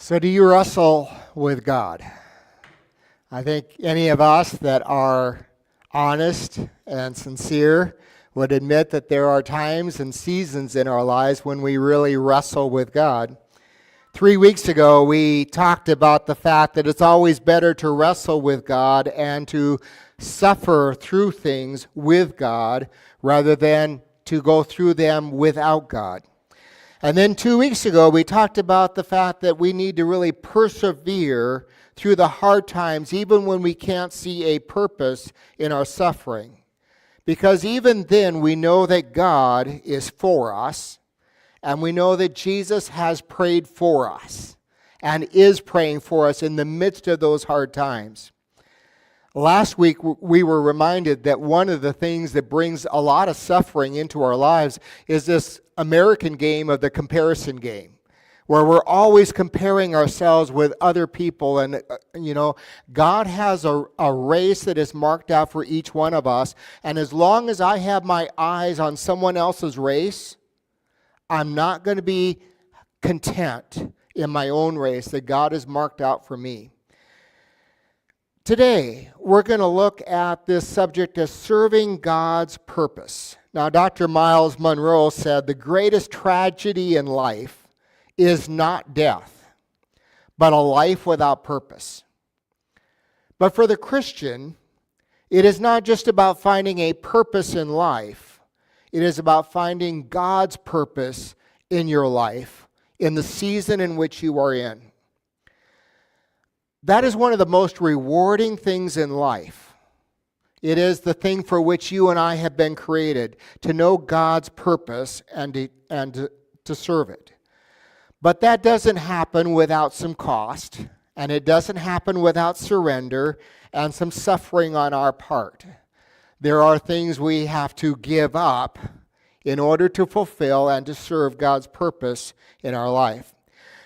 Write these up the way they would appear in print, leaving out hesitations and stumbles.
So, do you wrestle with God? I think any of us that are honest and sincere would admit that there are times and seasons in our lives when we really wrestle with God. 3 weeks ago, we talked about the fact that it's always better to wrestle with God and to suffer through things with God rather than to go through them without God. And then 2 weeks ago, we talked about the fact that we need to really persevere through the hard times, even when we can't see a purpose in our suffering. Because even then, we know that God is for us, and we know that Jesus has prayed for us and is praying for us in the midst of those hard times. Last week, we were reminded that one of the things that brings a lot of suffering into our lives is this American game of the comparison game, where we're always comparing ourselves with other people. And, God has a race that is marked out for each one of us. And as long as I have my eyes on someone else's race, I'm not going to be content in my own race that God has marked out for me. Today, we're going to look at this subject of serving God's purpose. Now, Dr. Miles Monroe said the greatest tragedy in life is not death, but a life without purpose. But for the Christian, it is not just about finding a purpose in life. It is about finding God's purpose in your life, in the season in which you are in. That is one of the most rewarding things in life. It is the thing for which you and I have been created, to know God's purpose and to serve it. But that doesn't happen without some cost, and it doesn't happen without surrender and some suffering on our part. There are things we have to give up in order to fulfill and to serve God's purpose in our life.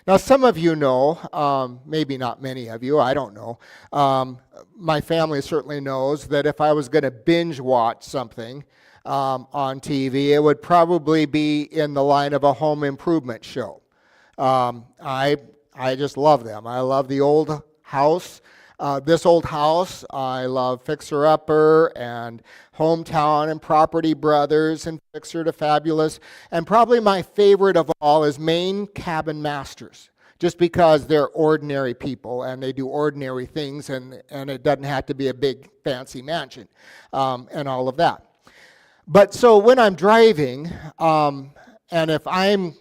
Now, some of you know, maybe not many of you, I don't know. My family certainly knows that if I was going to binge watch something on TV, it would probably be in the line of a home improvement show. I just love them. I love the old house. This old house. I love Fixer Upper and Hometown and Property Brothers and Fixer to Fabulous. And probably my favorite of all is Maine Cabin Masters, just because they're ordinary people and they do ordinary things, and it doesn't have to be a big fancy mansion and all of that. But so when I'm driving, and if I'm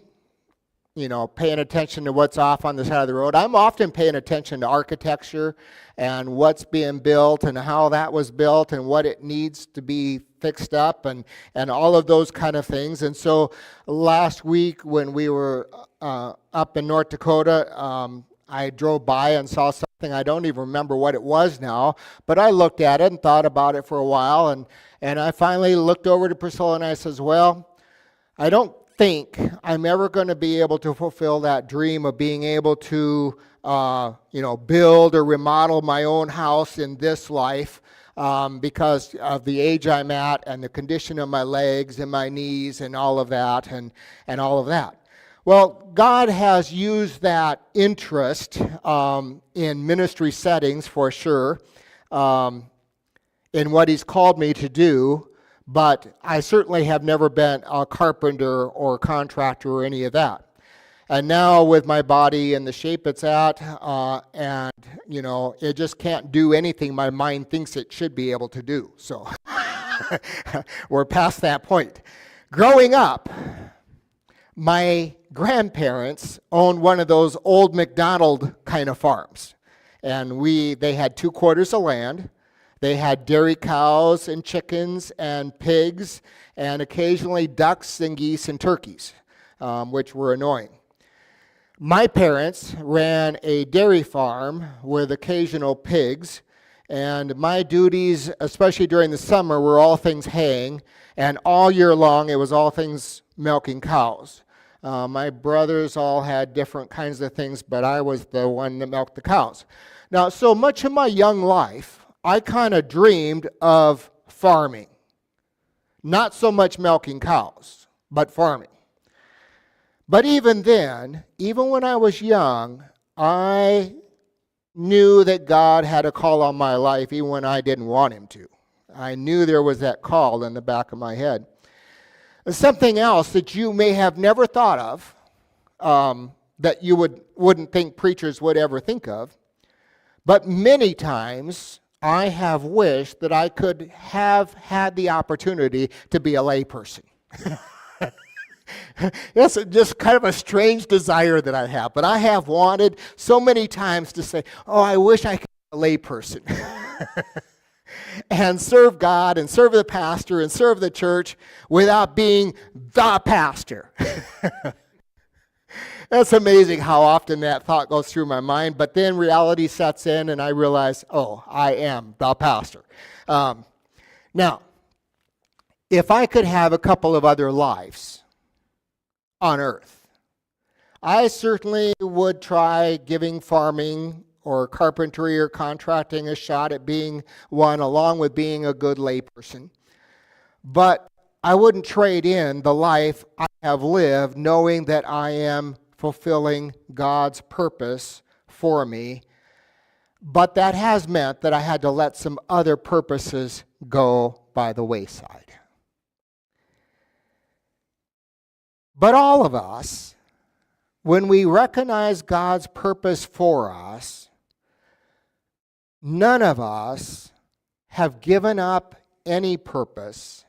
paying attention to what's off on the side of the road, I'm often paying attention to architecture and what's being built and how that was built and what it needs to be fixed up and all of those kind of things. And so last week when we were up in North Dakota, I drove by and saw something. I don't even remember what it was now, but I looked at it and thought about it for a while. And I finally looked over to Priscilla and I says, well, I don't think I'm ever going to be able to fulfill that dream of being able to, build or remodel my own house in this life because of the age I'm at and the condition of my legs and my knees and all of that and all of that. Well, God has used that interest in ministry settings for sure, in what He's called me to do. But I certainly have never been a carpenter or contractor or any of that. And now with my body and the shape it's at, it just can't do anything my mind thinks it should be able to do. So we're past that point. Growing up, my grandparents owned one of those old McDonald kind of farms. And they had 2 quarters of land. They had dairy cows and chickens and pigs and occasionally ducks and geese and turkeys, which were annoying. My parents ran a dairy farm with occasional pigs, and my duties, especially during the summer, were all things haying, and all year long it was all things milking cows. My brothers all had different kinds of things, but I was the one that milked the cows. Now, so much of my young life, I kind of dreamed of farming. Not so much milking cows, but farming. But even then, even when I was young, I knew that God had a call on my life even when I didn't want him to. I knew there was that call in the back of my head. Something else that you may have never thought of, that you wouldn't think preachers would ever think of, but many times I have wished that I could have had the opportunity to be a layperson. That's just kind of a strange desire that I have, but I have wanted so many times to say, oh, I wish I could be a layperson. And serve God and serve the pastor and serve the church without being the pastor. That's amazing how often that thought goes through my mind, but then reality sets in and I realize, oh, I am the pastor. Now, if I could have a couple of other lives on earth, I certainly would try giving farming or carpentry or contracting a shot at being one, along with being a good layperson. But I wouldn't trade in the life I have lived knowing that I am fulfilling God's purpose for me. But that has meant that I had to let some other purposes go by the wayside. But all of us, when we recognize God's purpose for us, none of us have given up any purpose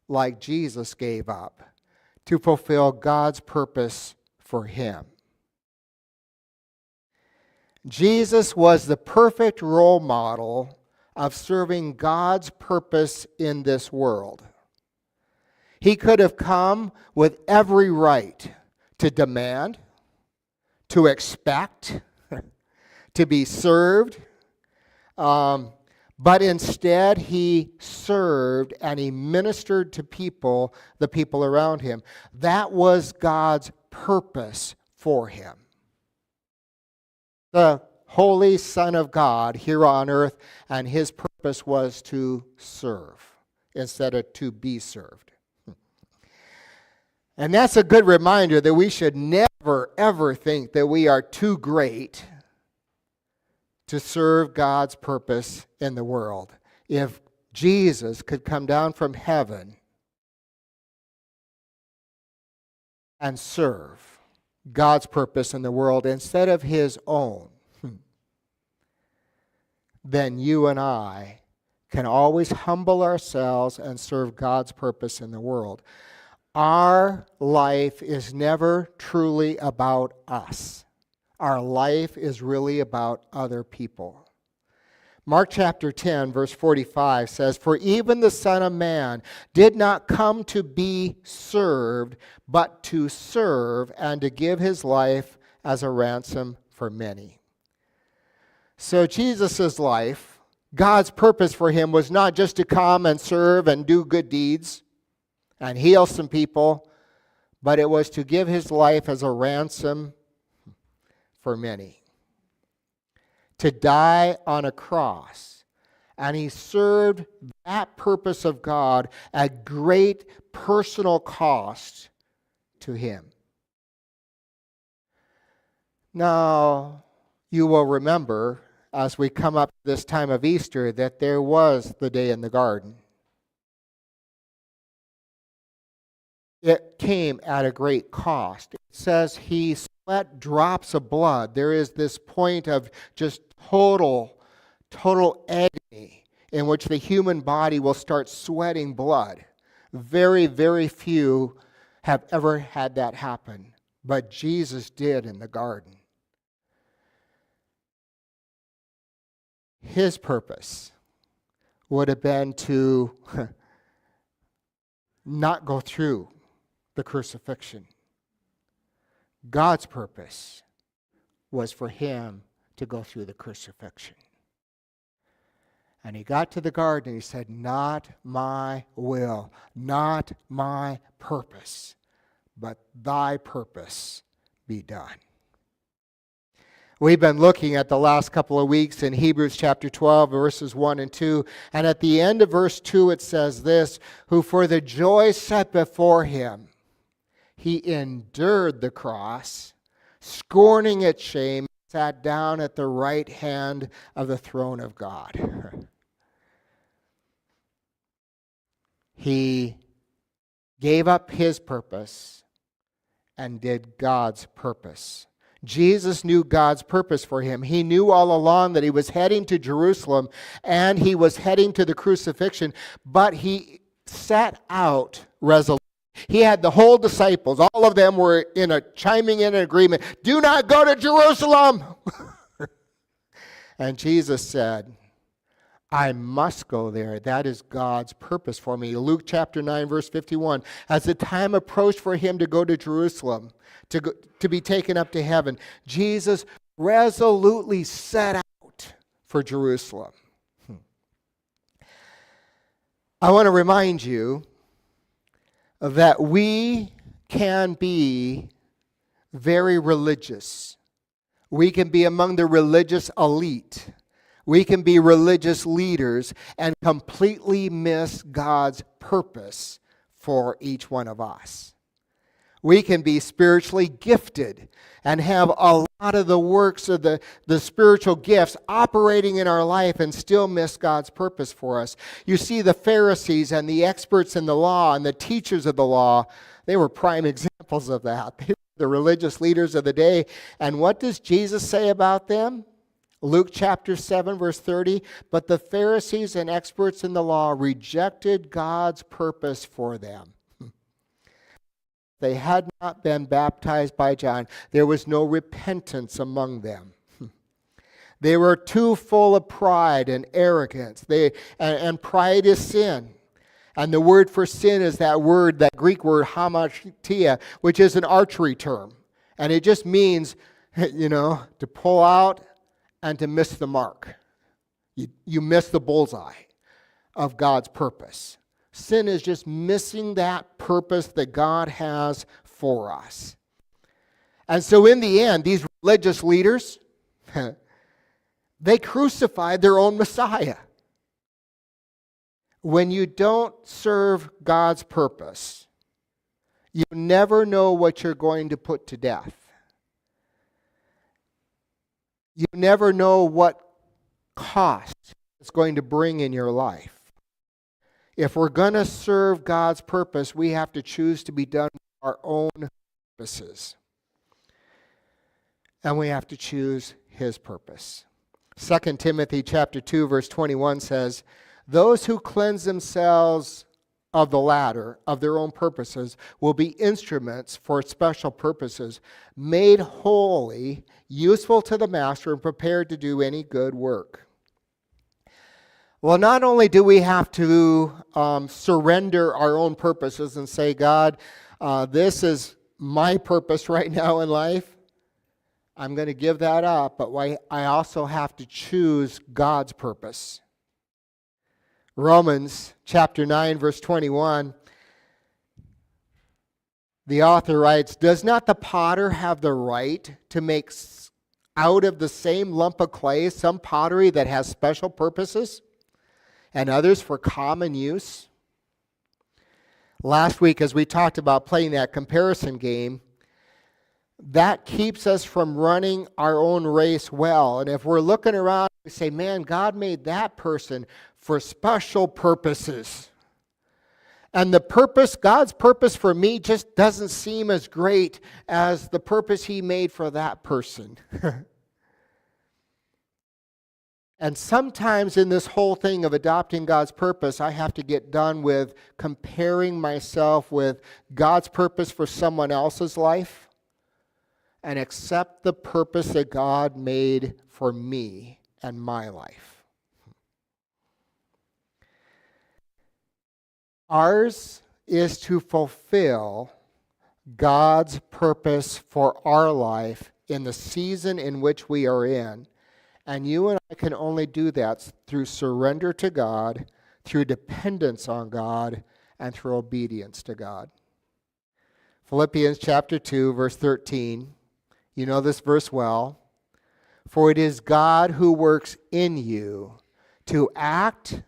like Jesus gave up to fulfill God's purpose for him. Jesus was the perfect role model of serving God's purpose in this world. He could have come with every right to demand, to expect, to be served, but instead he served and he ministered to people, the people around him. That was God's purpose for him. The Holy Son of God here on earth, and his purpose was to serve instead of to be served. And that's a good reminder that we should never, ever think that we are too great to serve God's purpose in the world. If Jesus could come down from heaven and serve God's purpose in the world instead of his own, then you and I can always humble ourselves and serve God's purpose in the world. Our life is never truly about us. Our life is really about other people. Mark chapter 10, verse 45 says, "For even the Son of Man did not come to be served, but to serve and to give his life as a ransom for many." So Jesus' life, God's purpose for him was not just to come and serve and do good deeds and heal some people, but it was to give his life as a ransom for many. To die on a cross. And he served that purpose of God at great personal cost to him. Now, you will remember as we come up this time of Easter that there was the day in the garden. It came at a great cost. It says he sweat drops of blood. There is this point of just total agony in which the human body will start sweating blood. Very, very few have ever had that happen, but Jesus did in the garden. His purpose would have been to not go through the crucifixion. God's purpose was for him to go through the crucifixion. And he got to the garden and he said, "Not my will, not my purpose, but thy purpose be done." We've been looking at the last couple of weeks in Hebrews chapter 12, verses 1 and 2. And at the end of verse 2, it says this, "Who for the joy set before him, he endured the cross, scorning its shame, sat down at the right hand of the throne of God. He gave up his purpose and did God's purpose. Jesus knew God's purpose for him. He knew all along that he was heading to Jerusalem and he was heading to the crucifixion, but he set out resolutely. He had the whole disciples, all of them were chiming in agreement. Do not go to Jerusalem. And Jesus said, I must go there. That is God's purpose for me. Luke chapter 9, verse 51. As the time approached for him to go to Jerusalem, to be taken up to heaven, Jesus resolutely set out for Jerusalem. I want to remind you that we can be very religious. We can be among the religious elite. We can be religious leaders and completely miss God's purpose for each one of us. We can be spiritually gifted and have a lot of the works of the spiritual gifts operating in our life and still miss God's purpose for us. You see, the Pharisees and the experts in the law and the teachers of the law, they were prime examples of that. They were the religious leaders of the day. And what does Jesus say about them? Luke chapter 7, verse 30, but the Pharisees and experts in the law rejected God's purpose for them. They had not been baptized by John. There was no repentance among them. They were too full of pride and arrogance. And pride is sin. And the word for sin is that Greek word hamartia, which is an archery term. And it just means, to pull out and to miss the mark. You miss the bullseye of God's purpose. Sin is just missing that purpose that God has for us. And so in the end, these religious leaders, they crucified their own Messiah. When you don't serve God's purpose, you never know what you're going to put to death. You never know what cost it's going to bring in your life. If we're going to serve God's purpose, we have to choose to be done with our own purposes. And we have to choose his purpose. 2 Timothy chapter 2, verse 21 says, those who cleanse themselves of the latter, of their own purposes, will be instruments for special purposes, made holy, useful to the master, and prepared to do any good work. Well, not only do we have to surrender our own purposes and say, God, this is my purpose right now in life. I'm going to give that up, but I also have to choose God's purpose. Romans chapter 9, verse 21, the author writes, does not the potter have the right to make out of the same lump of clay some pottery that has special purposes and others for common use? Last week, as we talked about playing that comparison game, that keeps us from running our own race well. And if we're looking around, we say, man, God made that person for special purposes. And God's purpose for me just doesn't seem as great as the purpose he made for that person. And sometimes in this whole thing of adopting God's purpose, I have to get done with comparing myself with God's purpose for someone else's life and accept the purpose that God made for me and my life. Ours is to fulfill God's purpose for our life in the season in which we are in. And you and I can only do that through surrender to God, through dependence on God, and through obedience to God. Philippians chapter 2, verse 13. You know this verse well. For it is God who works in you to act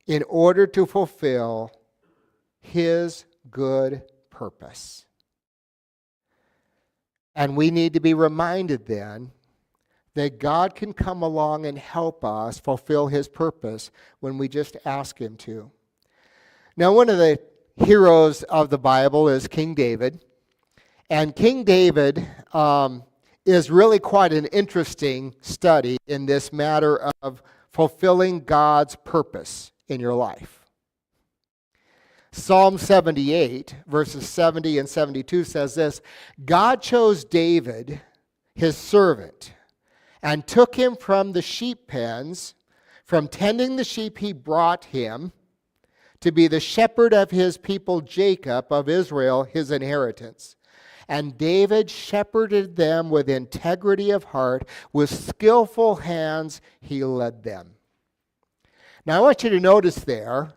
in order to fulfill his good purpose. And we need to be reminded then that God can come along and help us fulfill his purpose when we just ask him to. Now, one of the heroes of the Bible is King David. And King David is really quite an interesting study in this matter of fulfilling God's purpose in your life. Psalm 78, verses 70 and 72 says this, God chose David, his servant, and took him from the sheep pens, from tending the sheep he brought him, to be the shepherd of his people Jacob, of Israel, his inheritance. And David shepherded them with integrity of heart, with skillful hands he led them. Now I want you to notice there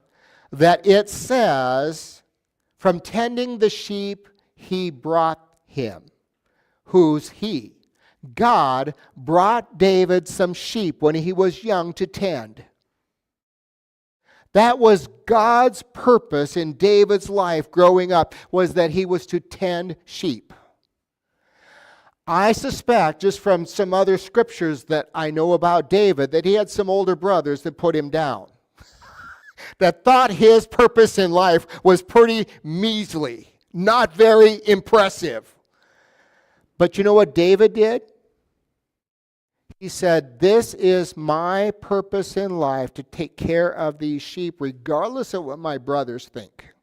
that it says, from tending the sheep he brought him. Who's he? God brought David some sheep when he was young to tend. That was God's purpose in David's life growing up, was that he was to tend sheep. I suspect, just from some other scriptures that I know about David, that he had some older brothers that put him down, that thought his purpose in life was pretty measly, not very impressive. But you know what David did? He said, this is my purpose in life, to take care of these sheep regardless of what my brothers think.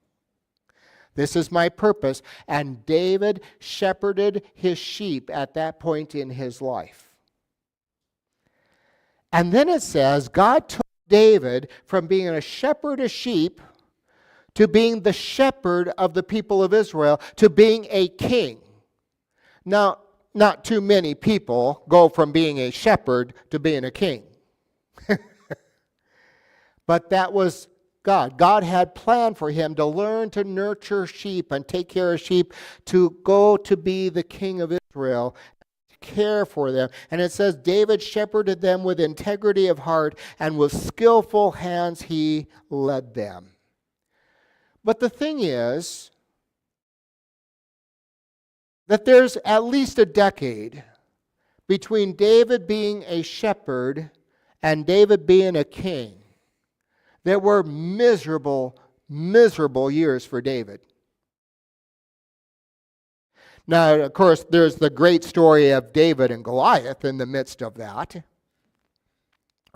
This is my purpose. And David shepherded his sheep at that point in his life. And then it says, God took David from being a shepherd of sheep to being the shepherd of the people of Israel, to being a king. Now, not too many people go from being a shepherd to being a king. But that was God. God had planned for him to learn to nurture sheep and take care of sheep, to go to be the king of Israel, care for them. And it says, David shepherded them with integrity of heart, and with skillful hands he led them. But the thing is that there's at least a decade between David being a shepherd and David being a king. There were miserable, miserable years for David. Now, of course, there's the great story of David and Goliath in the midst of that.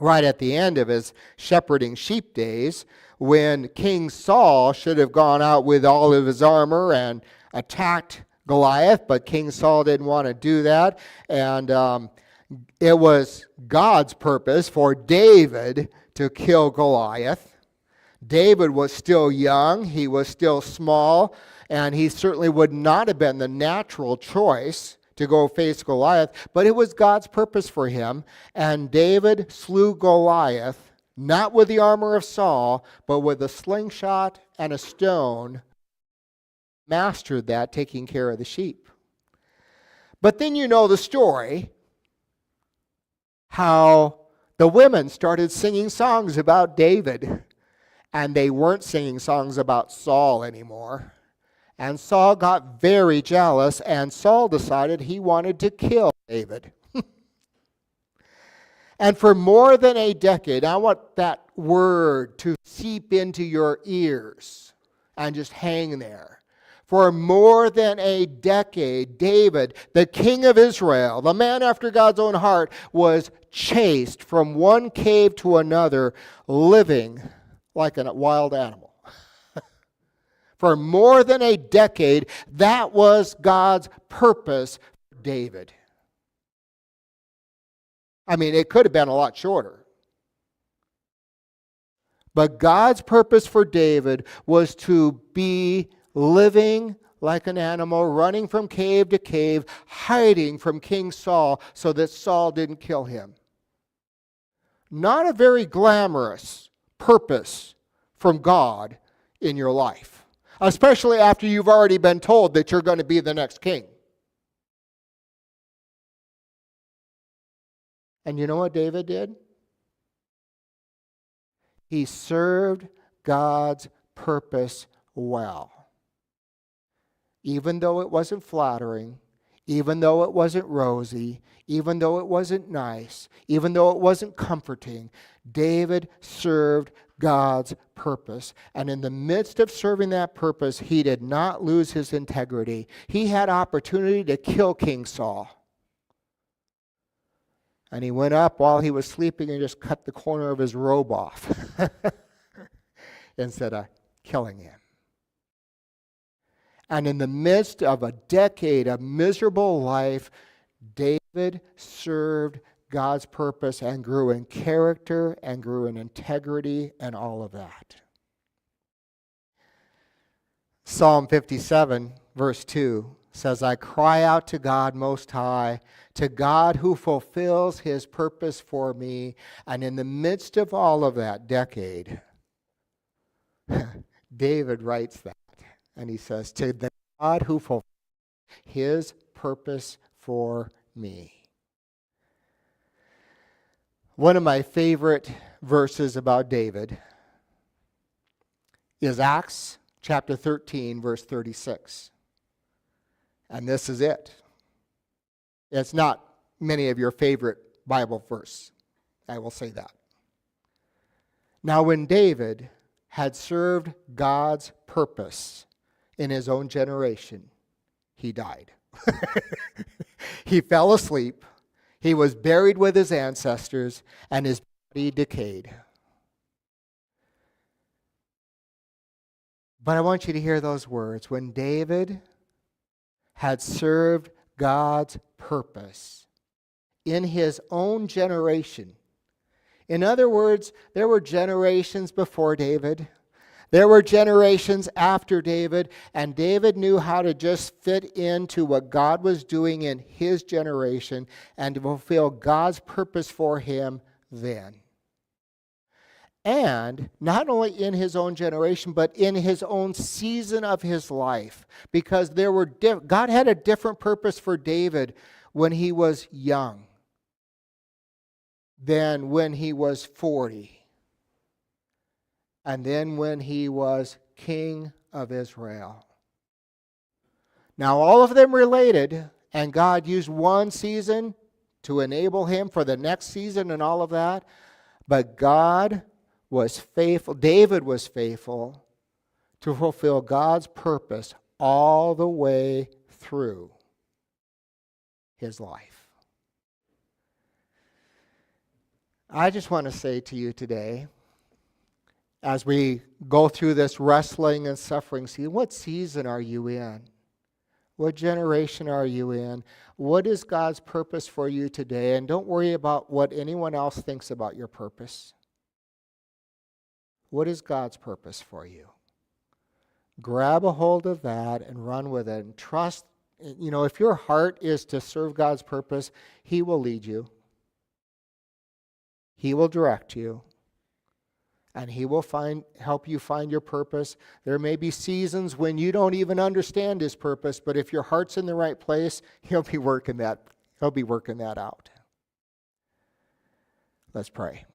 Right at the end of his shepherding sheep days, when King Saul should have gone out with all of his armor and attacked Goliath, but King Saul didn't want to do that. And it was God's purpose for David to kill Goliath. David was still young, he was still small, and he certainly would not have been the natural choice to go face Goliath, but it was God's purpose for him. And David slew Goliath, not with the armor of Saul, but with a slingshot and a stone. Mastered that, taking care of the sheep. But then you know the story, how the women started singing songs about David, and they weren't singing songs about Saul anymore. And Saul got very jealous, and Saul decided he wanted to kill David. And for more than a decade, I want that word to seep into your ears and just hang there. For more than a decade, David, the king of Israel, the man after God's own heart, was chased from one cave to another, living like a wild animal. For more than a decade, that was God's purpose for David. I mean, it could have been a lot shorter. But God's purpose for David was to be living like an animal, running from cave to cave, hiding from King Saul so that Saul didn't kill him. Not a very glamorous purpose from God in your life, especially after you've already been told that you're going to be the next king. And you know what David did? He served God's purpose well. Even though it wasn't flattering, Even though it wasn't rosy, even though it wasn't nice, even though it wasn't comforting, David served God's purpose. And in the midst of serving that purpose, he did not lose his integrity. He had opportunity to kill King Saul. And he went up while he was sleeping and just cut the corner of his robe off instead of killing him. And in the midst of a decade of miserable life, David served God's purpose and grew in character and grew in integrity and all of that. Psalm 57, verse 2 says, I cry out to God Most High, to God who fulfills his purpose for me. And in the midst of all of that decade, David writes that. And he says, to the God who fulfills his purpose for me. One of my favorite verses about David is Acts chapter 13, verse 36. And this is it. It's not many of your favorite Bible verse. I will say that. Now when David had served God's purpose in his own generation, he died. He fell asleep. He was buried with his ancestors, and his body decayed. But I want you to hear those words. When David had served God's purpose in his own generation. In other words, there were generations before David. There were generations after David, and David knew how to just fit into what God was doing in his generation and to fulfill God's purpose for him then. And not only in his own generation, but in his own season of his life. Because God had a different purpose for David when he was young than when he was 40. And then when he was king of Israel. Now all of them related, and God used one season to enable him for the next season and all of that. But God was faithful, David was faithful to fulfill God's purpose all the way through his life. I just want to say to you today, as we go through this wrestling and suffering season, what season are you in? What generation are you in? What is God's purpose for you today? And don't worry about what anyone else thinks about your purpose. What is God's purpose for you? Grab a hold of that and run with it and trust. You know, if your heart is to serve God's purpose, He will lead you. He will direct you. And He will help you find your purpose. There may be seasons when you don't even understand His purpose, but if your heart's in the right place, He'll be working that out. Let's pray.